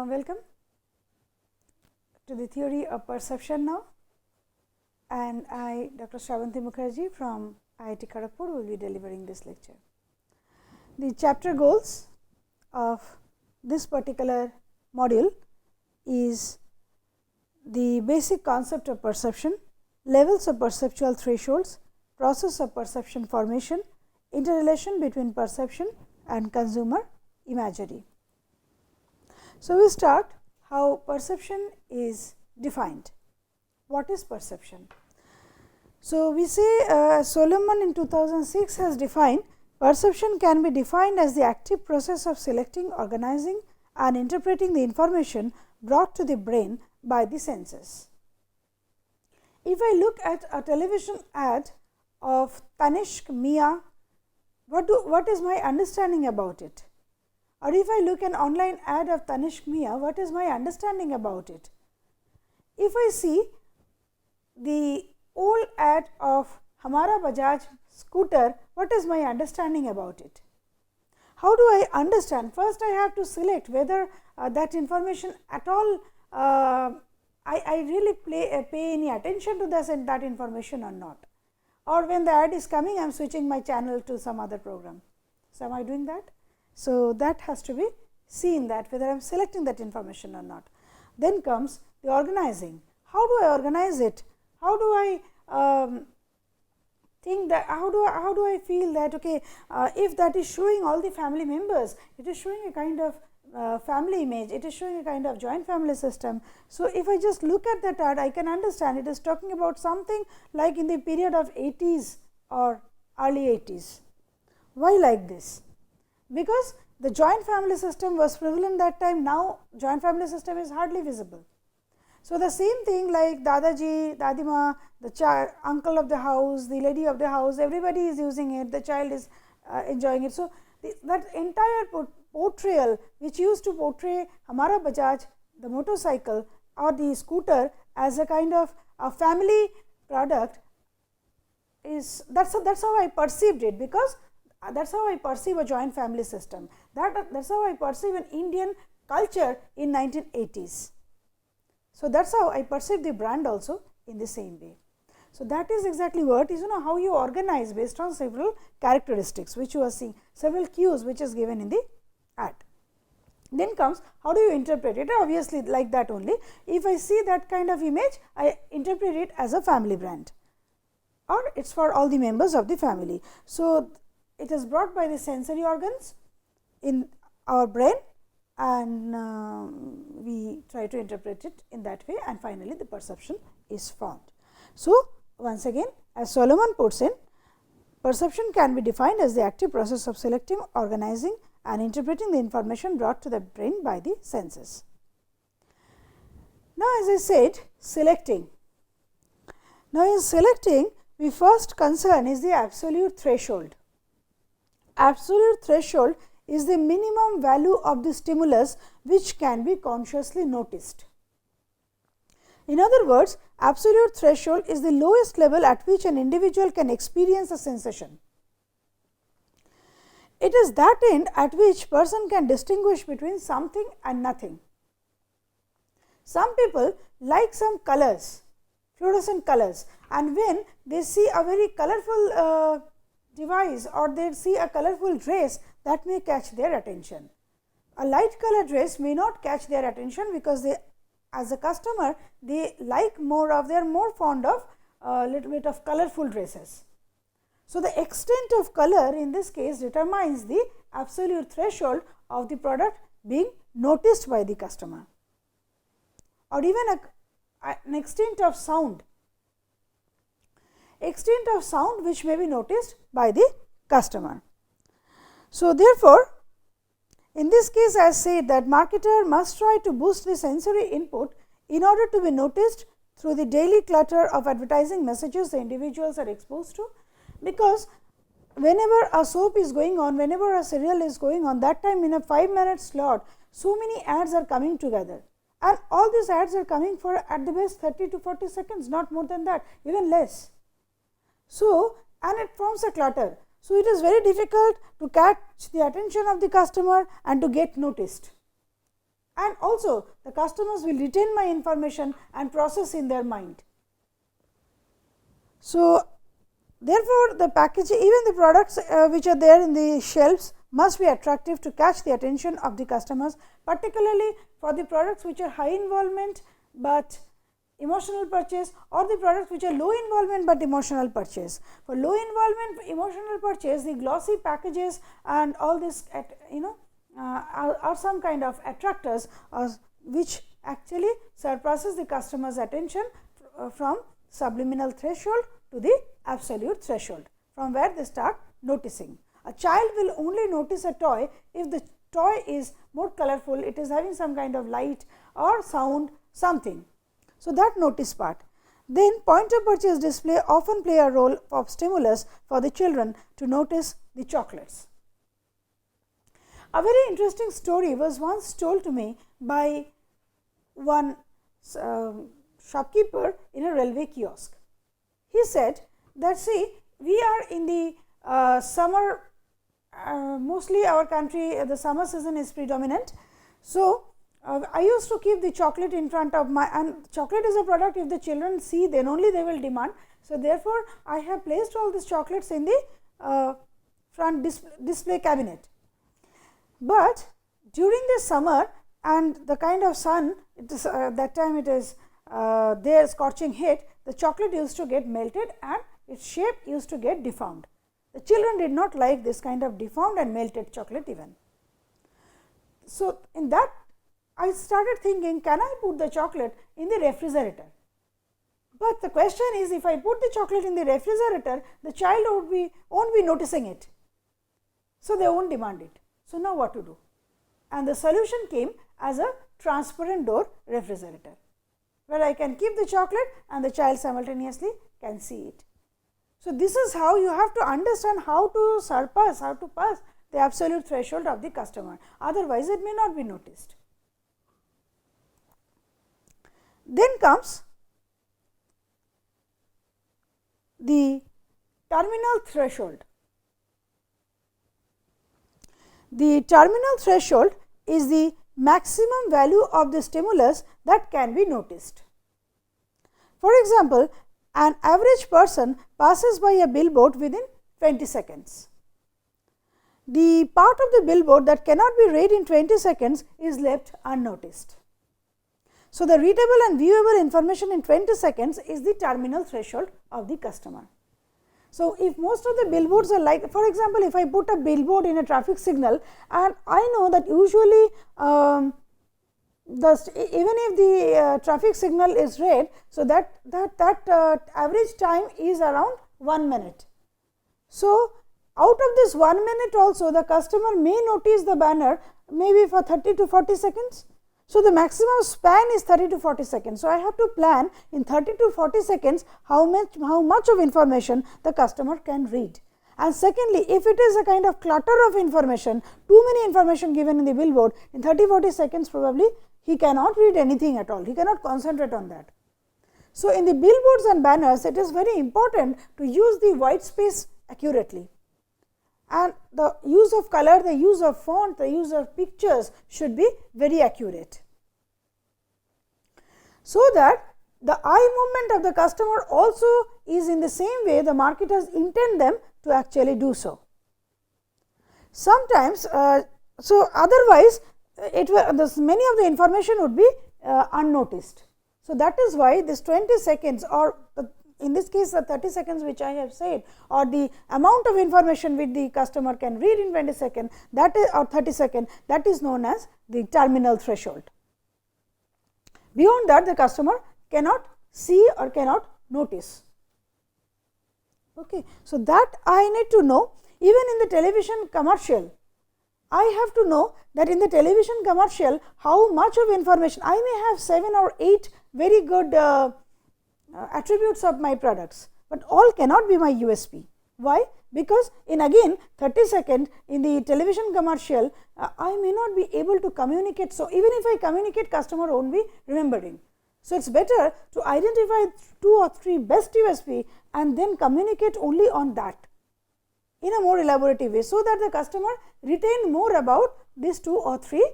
warm welcome to the theory of perception now, and I, Dr. Shravanti Mukherjee from IIT Kharagpur, will be delivering this lecture. The chapter goals of this particular module is the basic concept of perception, levels of perceptual thresholds, process of perception formation, interrelation between perception and consumer imagery. So, we start how perception is defined. What is perception? So, we say Solomon in 2006 has defined perception can be defined as the active process of selecting, organizing and interpreting the information brought to the brain by the senses. If I look at a television ad of Tanishq Mia, what is my understanding about it? Or if I look an online ad of Tanishq Mia, what is my understanding about it? If I see the old ad of Hamara Bajaj scooter, what is my understanding about it? How do I understand? First, I have to select whether that information at all I really pay any attention to that information or not. Or when the ad is coming, I am switching my channel to some other program. So, am I doing that? So, that has to be seen, that whether I am selecting that information or not. Then comes the organizing. How do I organize it? How do I think that, how do I feel that, okay, if that is showing all the family members, it is showing a kind of family image, it is showing a kind of joint family system. So, if I just look at that ad, I can understand it is talking about something like in the period of 80s or early 80s. Why like this? Because the joint family system was prevalent that time, now joint family system is hardly visible. So, the same thing like Dadaji, Dadima, the uncle of the house, the lady of the house, everybody is using it, the child is enjoying it. So, that entire portrayal which used to portray Hamara Bajaj, the motorcycle or the scooter as a kind of a family product is that's how I perceived it, because that is how I perceive a joint family system. That is how I perceive an Indian culture in 1980s. So, that is how I perceive the brand also in the same way. So, that is exactly what is how you organize based on several characteristics which you are seeing, several cues which is given in the ad. Then comes how do you interpret it? Obviously, like that only. If I see that kind of image, I interpret it as a family brand, or it is for all the members of the family. So, it is brought by the sensory organs in our brain, and we try to interpret it in that way, and finally, the perception is formed. So, once again, as Solomon puts in, perception can be defined as the active process of selecting, organizing and interpreting the information brought to the brain by the senses. Now, as I said, selecting. Now, in selecting, we first concern is the absolute threshold. Absolute threshold is the minimum value of the stimulus which can be consciously noticed. In other words, absolute threshold is the lowest level at which an individual can experience a sensation. It is that end at which person can distinguish between something and nothing. Some people like some colors, fluorescent colors, and when they see a very colorful device or they see a colorful dress, that may catch their attention. A light color dress may not catch their attention, because they, as a customer, they like more of, they are more fond of a little bit of colorful dresses. So, the extent of color in this case determines the absolute threshold of the product being noticed by the customer, or even an extent of sound. Extent of sound which may be noticed by the customer. So, therefore, in this case, I said that marketer must try to boost the sensory input in order to be noticed through the daily clutter of advertising messages the individuals are exposed to, because whenever a soap is going on, whenever a serial is going on, that time in a 5-minute slot, so many ads are coming together, and all these ads are coming for at the best 30 to 40 seconds, not more than that, even less. So, and it forms a clutter. So, it is very difficult to catch the attention of the customer and to get noticed. and also the customers will retain my information and process in their mind. So, therefore, the packaging, even the products which are there in the shelves must be attractive to catch the attention of the customers, particularly for the products which are high involvement, but emotional purchase, or the products which are low involvement, but emotional purchase. For low involvement emotional purchase, the glossy packages and all this are some kind of attractors which actually surpasses the customer's attention from subliminal threshold to the absolute threshold, from where they start noticing. A child will only notice a toy if the toy is more colorful, it is having some kind of light or sound, something. So, that notice part. Then point of purchase display often play a role of stimulus for the children to notice the chocolates. A very interesting story was once told to me by one shopkeeper in a railway kiosk. He said that, see, we are in the summer, mostly our country the summer season is predominant. So, I used to keep the chocolate in front of my, and chocolate is a product, if the children see, then only they will demand. So, therefore, I have placed all these chocolates in the front display cabinet. But during the summer and the kind of sun, it is that time it is there scorching heat, the chocolate used to get melted and its shape used to get deformed. The children did not like this kind of deformed and melted chocolate even. So, in that I started thinking, can I put the chocolate in the refrigerator? But the question is, if I put the chocolate in the refrigerator, the child won't be noticing it. So, they won't demand it. So, now what to do? And the solution came as a transparent door refrigerator, where I can keep the chocolate and the child simultaneously can see it. So, this is how you have to understand how to surpass, how to pass the absolute threshold of the customer, otherwise it may not be noticed. Then comes the terminal threshold. The terminal threshold is the maximum value of the stimulus that can be noticed. For example, an average person passes by a billboard within 20 seconds. The part of the billboard that cannot be read in 20 seconds is left unnoticed. So, the readable and viewable information in 20 seconds is the terminal threshold of the customer. So, if most of the billboards are like, for example, if I put a billboard in a traffic signal and I know that usually even if the traffic signal is red, so that average time is around 1 minute. So, out of this 1 minute also the customer may notice the banner maybe for 30 to 40 seconds. So, the maximum span is 30 to 40 seconds. So, I have to plan in 30 to 40 seconds how much of information the customer can read. And secondly, if it is a kind of clutter of information, too many information given in the billboard, in 30-40 seconds probably he cannot read anything at all, he cannot concentrate on that. So, in the billboards and banners, it is very important to use the white space accurately, and the use of color, the use of font, the use of pictures should be very accurate, so that the eye movement of the customer also is in the same way the marketers intend them to actually do so. Sometimes, so otherwise many of the information would be unnoticed. So, that is why this 20 seconds or in this case the 30 seconds which I have said, or the amount of information which the customer can read in 20 seconds, that is, or 30 seconds, that is known as the terminal threshold. Beyond that the customer cannot see or cannot notice. Okay. So, that I need to know. Even in the television commercial, I have to know that in the television commercial how much of information, I may have 7 or 8 very good attributes of my products, but all cannot be my USP. Why? Because in again 30 seconds in the television commercial, I may not be able to communicate. So, even if I communicate, customer won't be remembering. So, it is better to identify 2 or 3 best USP and then communicate only on that in a more elaborative way, so that the customer retain more about these 2 or 3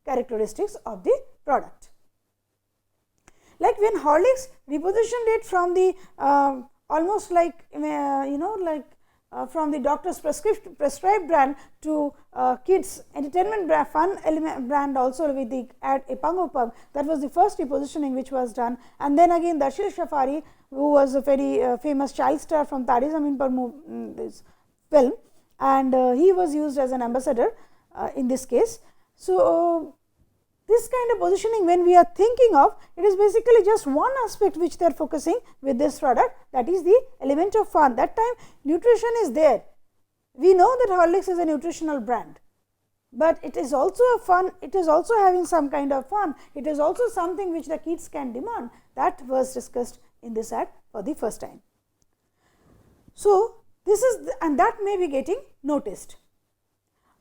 characteristics of the product. Like when Horlicks repositioned it from the almost like from the doctor's prescribed brand to kids entertainment brand, fun element brand also with the ad Epang Opang. That was the first repositioning which was done, and then again Darshil Shafari, who was a very famous child star from Tare Zameen Par this film, and he was used as an ambassador in this case. So, this kind of positioning, when we are thinking of, it is basically just one aspect which they are focusing with this product, that is the element of fun. That time nutrition is there. We know that Horlicks is a nutritional brand, but it is also a fun, it is also having some kind of fun, it is also something which the kids can demand. That was discussed in this ad for the first time. So, this is and that may be getting noticed.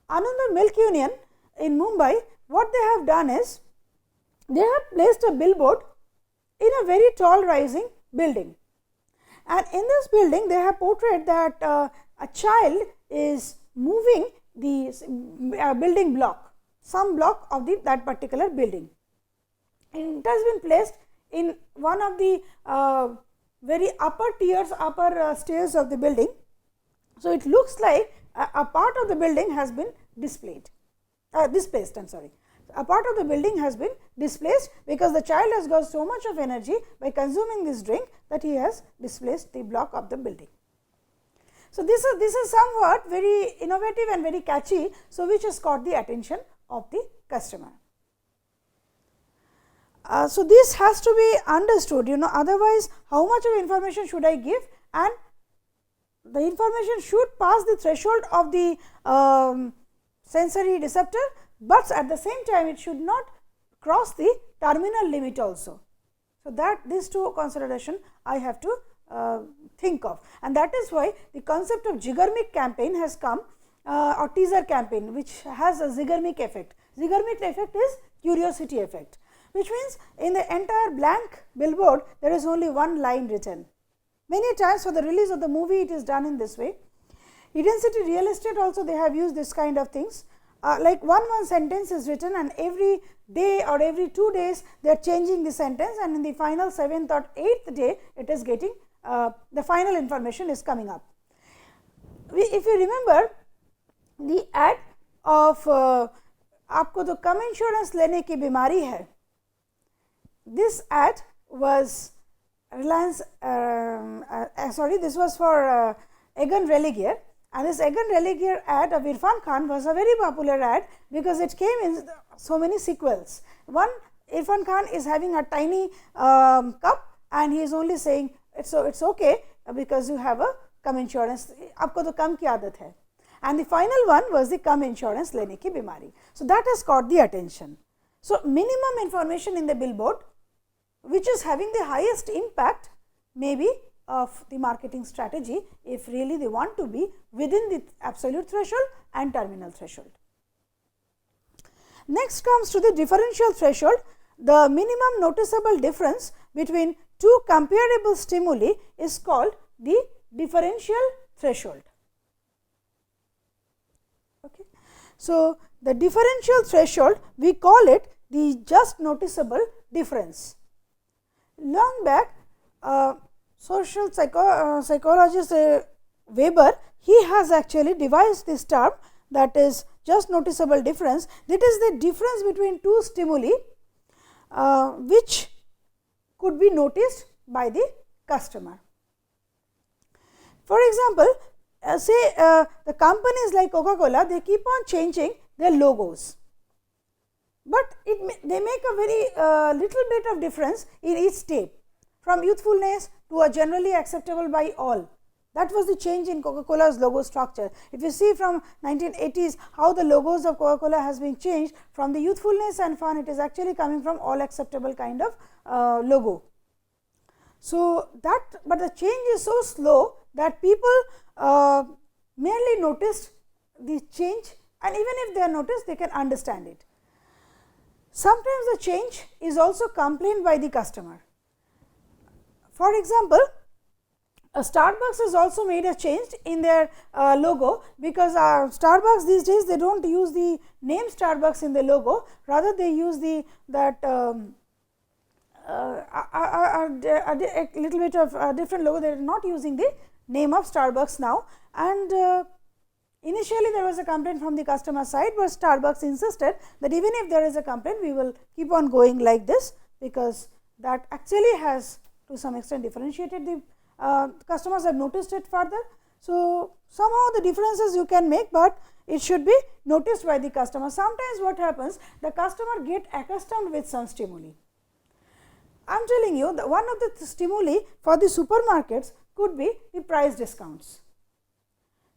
Another Milk Union in Mumbai, what they have done is, they have placed a billboard in a very tall rising building, and in this building they have portrayed that a child is moving the building block, some block of that particular building. And it has been placed in one of the very upper tiers, upper stairs of the building. So, it looks like a part of the building has been displaced. A part of the building has been displaced because the child has got so much of energy by consuming this drink that he has displaced the block of the building. So, this is somewhat very innovative and very catchy, so which has caught the attention of the customer. So, this has to be understood, otherwise how much of information should I give, and the information should pass the threshold of the sensory receptor, but at the same time it should not cross the terminal limit also. So, that these two consideration I have to think of, and that is why the concept of Jigarmic campaign has come, or teaser campaign, which has a Zigarmic effect. Zigarmic effect is curiosity effect, which means in the entire blank billboard there is only one line written. Many times for the release of the movie it is done in this way. Eden City Real Estate also they have used this kind of things, like one sentence is written, and every day or every 2 days they are changing the sentence, and in the final 7th or 8th day it is getting the final information is coming up. If you remember the ad of आपको तो कम insurance लेने की बीमारी है, this ad was Reliance, this was for Egan Religier, and this Egan Religier ad of Irfan Khan was a very popular ad because it came in so many sequels. One, Irfan Khan is having a tiny cup and he is only saying it's okay because you have a come insurance, आपको तो कम की आदत है, and the final one was the come insurance लेने की बीमारी. So, that has caught the attention. So, minimum information in the billboard which is having the highest impact maybe of the marketing strategy if really they want to be within the absolute threshold and terminal threshold. Next comes to the differential threshold, the minimum noticeable difference between two comparable stimuli is called the differential threshold. Okay. So, the differential threshold we call it the just noticeable difference. Long back social psychologist Weber, he has actually devised this term, that is just noticeable difference. That is the difference between two stimuli which could be noticed by the customer. For example, say the companies like Coca-Cola, they keep on changing their logos, but they make a very little bit of difference in each step, from youthfulness to a generally acceptable by all. That was the change in Coca-Cola's logo structure. If you see from 1980s how the logos of Coca-Cola has been changed from the youthfulness and fun, it is actually coming from all acceptable kind of logo. So, but the change is so slow that people merely noticed the change, and even if they are noticed, they can understand it. Sometimes the change is also complained by the customer. For example, Starbucks has also made a change in their logo, because Starbucks these days they do not use the name Starbucks in the logo, rather they use the that a little bit of a different logo. They are not using the name of Starbucks now, and initially there was a complaint from the customer side, but Starbucks insisted that even if there is a complaint, we will keep on going like this, because that actually has to some extent differentiated the customers have noticed it further. So, somehow the differences you can make, but it should be noticed by the customer. Sometimes what happens, the customer get accustomed with some stimuli. I am telling you that one of the stimuli for the supermarkets could be the price discounts.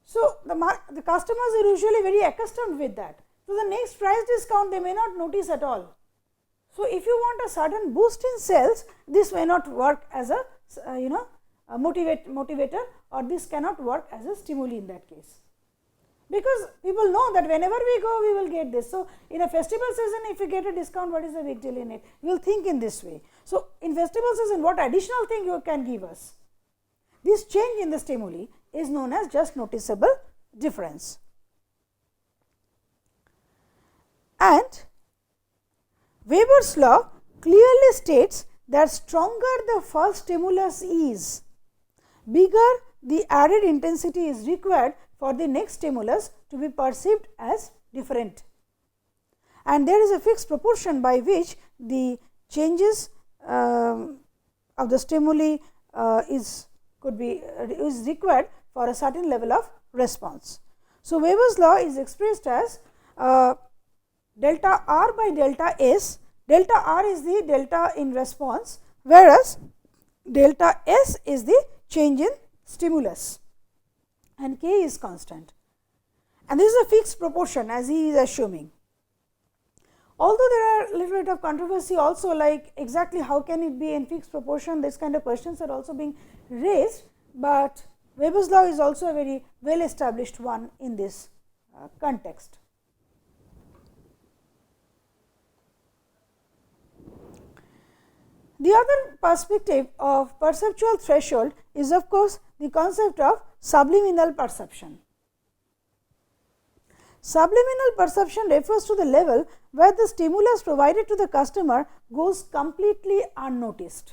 So, the customers are usually very accustomed with that. So, the next price discount they may not notice at all. So, if you want a sudden boost in sales, this may not work as a a motivator, or this cannot work as a stimuli in that case, because people know that whenever we go we will get this. So, in a festival season if you get a discount, what is the big deal in it? You will think in this way. So, in festival season what additional thing you can give us? This change in the stimuli is known as just noticeable difference. And Weber's law clearly states that stronger the first stimulus is, bigger the added intensity is required for the next stimulus to be perceived as different, and there is a fixed proportion by which the changes of the stimuli is required for a certain level of response. So, Weber's law is expressed as delta R by delta S. Delta R is the delta in response, whereas delta S is the change in stimulus, and K is constant, and this is a fixed proportion as he is assuming. Although there are a little bit of controversy also, like exactly how can it be in fixed proportion, this kind of questions are also being raised, but Weber's law is also a very well established one in this context. The other perspective of perceptual threshold is of course the concept of subliminal perception. Subliminal perception refers to the level where the stimulus provided to the customer goes completely unnoticed.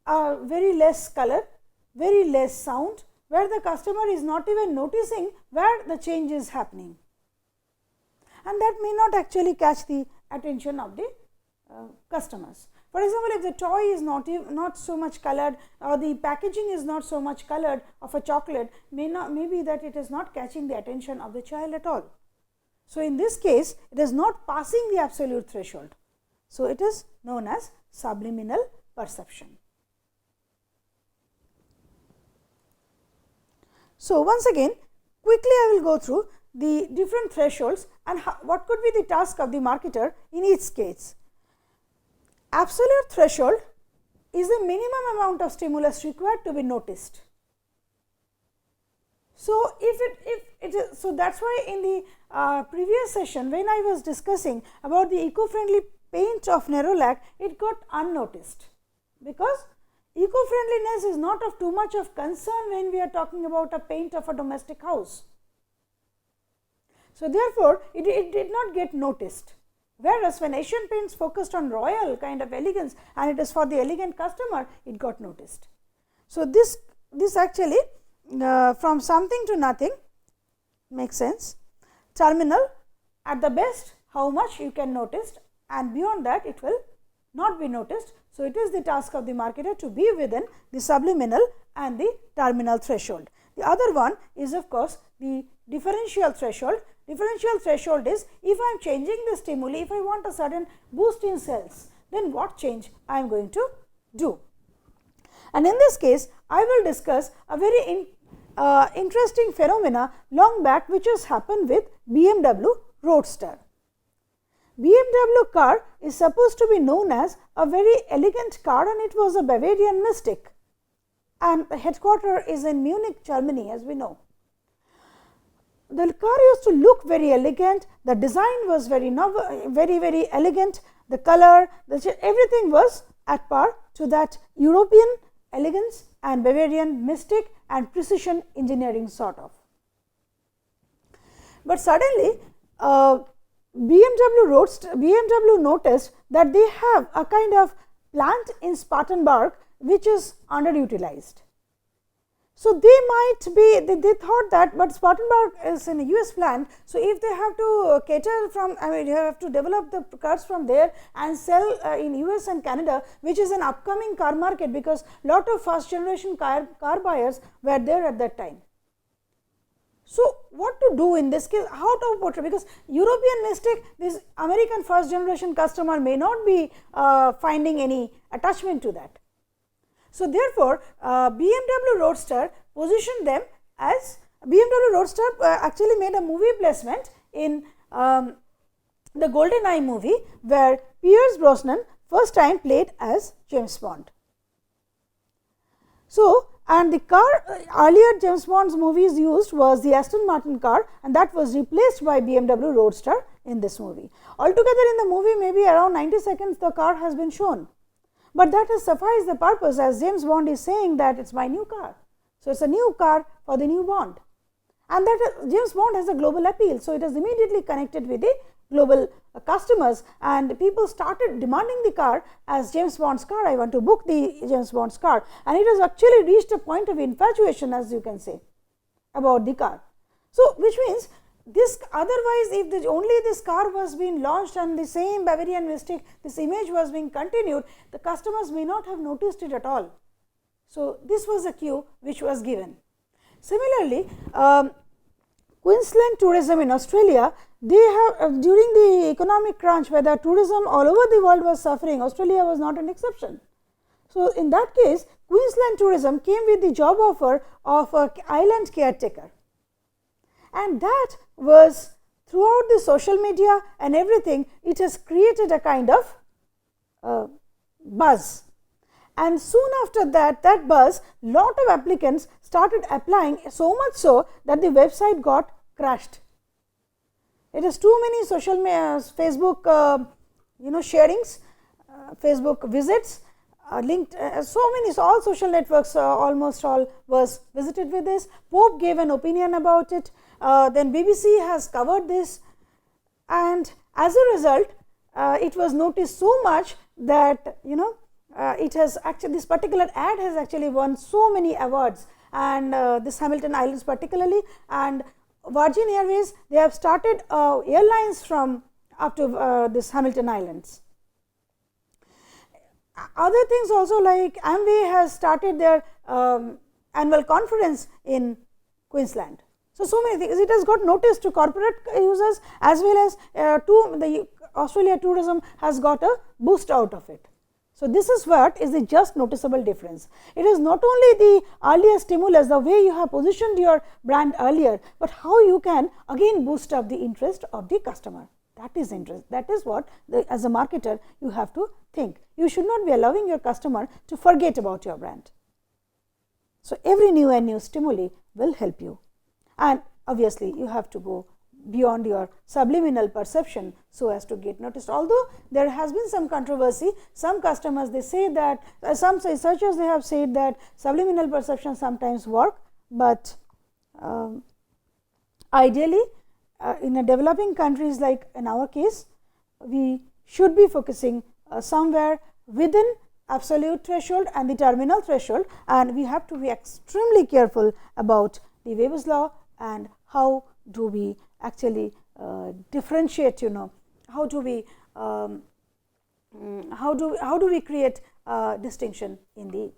Very less color, very less sound, where the customer is not even noticing where the change is happening, and that may not actually catch the attention of the customers. For example, if the toy is not so much colored, or the packaging is not so much colored of a chocolate, may be that it is not catching the attention of the child at all. So, in this case it is not passing the absolute threshold. So, it is known as subliminal perception. So, once again quickly I will go through the different thresholds and what could be the task of the marketer in each case. Absolute threshold is the minimum amount of stimulus required to be noticed. So, so that is why in the previous session when I was discussing about the eco-friendly paint of Nerolac, it got unnoticed, because eco-friendliness is not of too much of concern when we are talking about a paint of a domestic house. So, therefore, it did not get noticed, whereas when Asian Paints focused on royal kind of elegance and it is for the elegant customer, it got noticed. So, this actually from something to nothing makes sense. Terminal, at the best how much you can notice, and beyond that it will not be noticed. So, it is the task of the marketer to be within the subliminal and the terminal threshold. The other one is of course the differential threshold. Differential threshold is, if I am changing the stimuli, if I want a sudden boost in sales, then what change I am going to do. And in this case, I will discuss a very interesting phenomena long back which has happened with BMW Roadster. BMW car is supposed to be known as a very elegant car, and it was a Bavarian mystic, and the headquarter is in Munich, Germany, as we know. The car used to look very elegant, the design was very novel, very elegant, the color, everything was at par to that European elegance and Bavarian mystic and precision engineering sort of. But suddenly BMW noticed that they have a kind of plant in Spartanburg which is underutilized. So, they might be they thought that, but Spartanburg is in a US plant. So, if they have to cater from, I mean, you have to develop the cars from there and sell in US and Canada, which is an upcoming car market, because lot of first generation car buyers were there at that time. So, what to do in this case, how to portray, because European mystic, this American first generation customer may not be finding any attachment to that. So, therefore, BMW Roadster positioned them as BMW Roadster actually made a movie placement in the GoldenEye movie, where Pierce Brosnan first time played as James Bond. So, and the car earlier James Bond's movies used was the Aston Martin car, and that was replaced by BMW Roadster in this movie. Altogether in the movie, maybe around 90 seconds the car has been shown. But that has sufficed the purpose, as James Bond is saying that it is my new car. So, it is a new car for the new Bond, and that James Bond has a global appeal. So, it is immediately connected with the global customers, and people started demanding the car as James Bond's car. I want to book the James Bond's car, and it has actually reached a point of infatuation, as you can say, about the car. So, which means this otherwise if only this car was being launched and the same Bavarian mystic, this image was being continued, the customers may not have noticed it at all. So, this was a cue which was given. Similarly, Queensland tourism in Australia, they have during the economic crunch where the tourism all over the world was suffering, Australia was not an exception. So, in that case Queensland tourism came with the job offer of an island caretaker, and that was throughout the social media and everything, it has created a kind of buzz. And soon after that buzz, lot of applicants started applying, so much so that the website got crashed. It is too many social Facebook sharings, Facebook visits, linked all social networks almost all was visited with this. Pope gave an opinion about it, then BBC has covered this, and as a result it was noticed so much that it has actually, this particular ad has actually won so many awards, and this Hamilton Islands particularly, and Virgin Airways, they have started airlines from up to this Hamilton Islands. Other things also, like Amway has started their annual conference in Queensland. So many things, it has got noticed to corporate users as well as to the Australia tourism has got a boost out of it. So, this is what is the just noticeable difference. It is not only the earlier stimulus, the way you have positioned your brand earlier, but how you can again boost up the interest of the customer. That is interest. That is what as a marketer you have to think. You should not be allowing your customer to forget about your brand. So, every new and new stimuli will help you, and obviously you have to go beyond your subliminal perception so as to get noticed. Although there has been some controversy, some customers they say that some researchers they have said that subliminal perception sometimes work, but ideally in a developing countries like in our case, we should be focusing somewhere within absolute threshold and the terminal threshold, and we have to be extremely careful about the Weber's law and how do we actually differentiate, how do we create distinction in the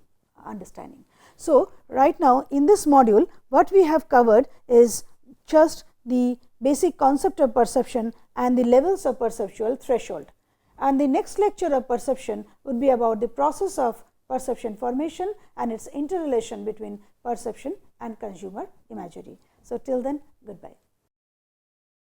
understanding. So, right now in this module what we have covered is just the basic concept of perception and the levels of perceptual threshold, and the next lecture of perception would be about the process of perception formation and its interrelation between perception and consumer imagery. So, till then, goodbye.